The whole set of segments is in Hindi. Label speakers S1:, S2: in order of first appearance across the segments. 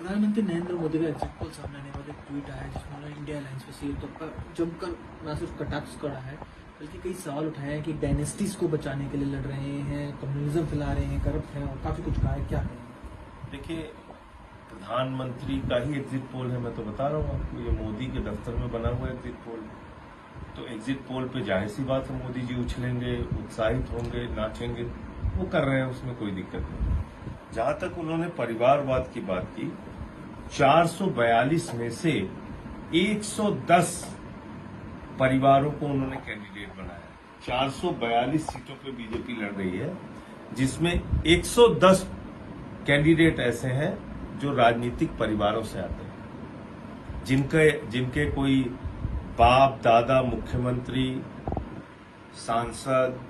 S1: प्रधानमंत्री नरेंद्र मोदी का एग्जिट पोल सामने आने के बाद एक ट्वीट आया है जिसमें उन्होंने इंडिया अलायंस पे सीधे तौर पर जमकर न सिर्फ कटाक्ष करा है बल्कि कई सवाल उठाए हैं कि डायनेस्टीज को बचाने के लिए लड़ रहे हैं, कम्युनिज्म फैला रहे हैं, करप्ट हैं और काफी कुछ कहा है। क्या है?
S2: देखिए, प्रधानमंत्री का ही एग्जिट पोल है। मैं तो बता रहा हूँ आपको, ये मोदी के दफ्तर में बना हुआ एग्जिट पोल। तो एग्जिट पोल पे जाहिर सी बात है मोदी जी उछलेंगे, उत्साहित होंगे, नाचेंगे। वो कर रहे हैं, उसमें कोई दिक्कत नहीं। जहां तक उन्होंने परिवारवाद की बात की, 442 में से 110 परिवारों को उन्होंने कैंडिडेट बनाया। 442 सीटों पे बीजेपी लड़ रही है, जिसमें 110 कैंडिडेट ऐसे हैं जो राजनीतिक परिवारों से आते हैं, जिनके कोई बाप दादा मुख्यमंत्री, सांसद,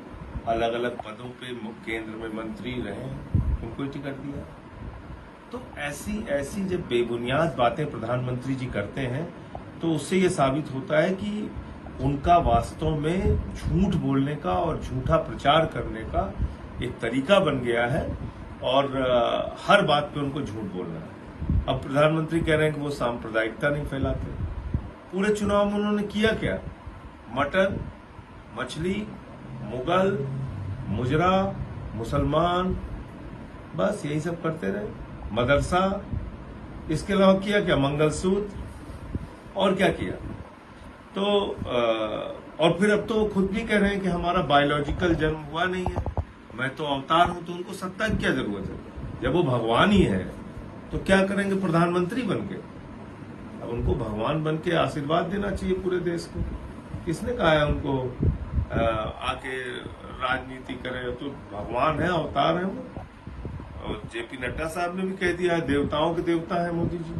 S2: अलग अलग पदों पे केंद्र में मंत्री रहे, उनको टिकट दिया। तो ऐसी जब बेबुनियाद बातें प्रधानमंत्री जी करते हैं तो उससे ये साबित होता है कि उनका वास्तव में झूठ बोलने का और झूठा प्रचार करने का एक तरीका बन गया है और हर बात पे उनको झूठ बोलना है। अब प्रधानमंत्री कह रहे हैं कि वो सांप्रदायिकता नहीं फैलाते। पूरे चुनाव में उन्होंने किया क्या? मटन, मछली, मुगल, मुजरा, मुसलमान, बस यही सब करते रहे। मदरसा, इसके अलावा किया क्या? मंगलसूत्र, और क्या किया? तो और फिर अब तो वो खुद भी कह रहे हैं कि हमारा बायोलॉजिकल जन्म हुआ नहीं है, मैं तो अवतार हूं। तो उनको सत्ता की क्या जरूरत है? जब वो भगवान ही है तो क्या करेंगे प्रधानमंत्री बन के? अब उनको भगवान बन के आशीर्वाद देना चाहिए पूरे देश को। किसने कहा है उनको आके राजनीति करें? तो भगवान है, अवतार है वो। और जेपी नड्डा साहब ने भी कह दिया है, देवताओं के देवता है मोदी जी।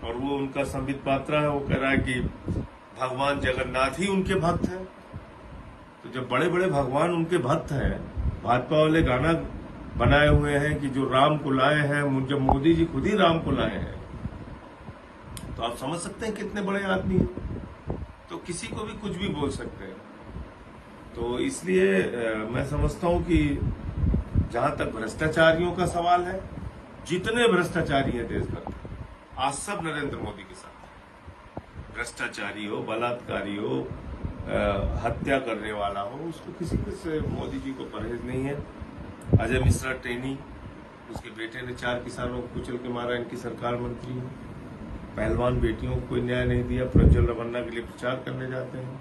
S2: और वो उनका संबित पात्रा है, वो कह रहा है कि भगवान जगन्नाथ ही उनके भक्त हैं। तो जब बड़े बड़े भगवान उनके भक्त हैं, भाजपा वाले गाना बनाए हुए हैं कि जो राम को लाए हैं, जब मोदी जी खुद ही राम को लाए हैं, तो आप समझ सकते हैं कितने बड़े आदमी हैं। तो किसी को भी कुछ भी बोल सकते हैं। तो इसलिए मैं समझता हूं कि जहां तक भ्रष्टाचारियों का सवाल है, जितने भ्रष्टाचारी हैं देश भर, आज सब नरेंद्र मोदी के साथ। भ्रष्टाचारी हो, बलात्कारी हो, हत्या करने वाला हो, उसको किसी से मोदी जी को परहेज नहीं है। अजय मिश्रा टेनी, उसके बेटे ने 4 किसानों को कुचल के मारा, इनकी सरकार मंत्री है। पहलवान बेटियों को कोई न्याय नहीं दिया, प्रज्वल रमन्ना के लिए प्रचार करने जाते हैं।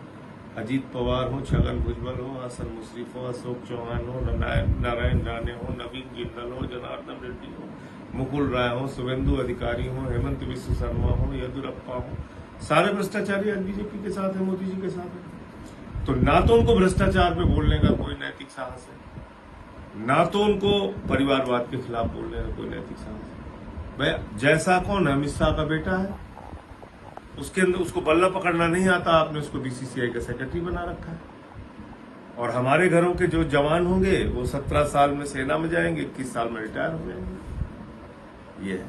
S2: अजीत पवार हो, छगन भुजबल हो, हसन मुश्रीफ हो, अशोक चौहान हो, नारायण राणे हो, नवीन जिंदल हो, जनार्दन रेड्डी हो, मुकुल राय हो, शुभेंदु अधिकारी हो, हेमंत विश्व शर्मा हो, येदुरप्पा हो, सारे भ्रष्टाचारी आज बीजेपी के साथ है, मोदी जी के साथ है। तो ना तो उनको भ्रष्टाचार पे बोलने का कोई नैतिक साहस है, ना तो उनको परिवारवाद के खिलाफ बोलने का कोई नैतिक साहस है। भाई जैसा कौन है? अमित शाह का बेटा है, उसके अंदर उसको बल्ला पकड़ना नहीं आता, आपने उसको बीसीसीआई का सेक्रेटरी बना रखा है। और हमारे घरों के जो जवान होंगे वो 17 साल में सेना में जाएंगे, 21 साल में रिटायर हो जाएंगे। ये है।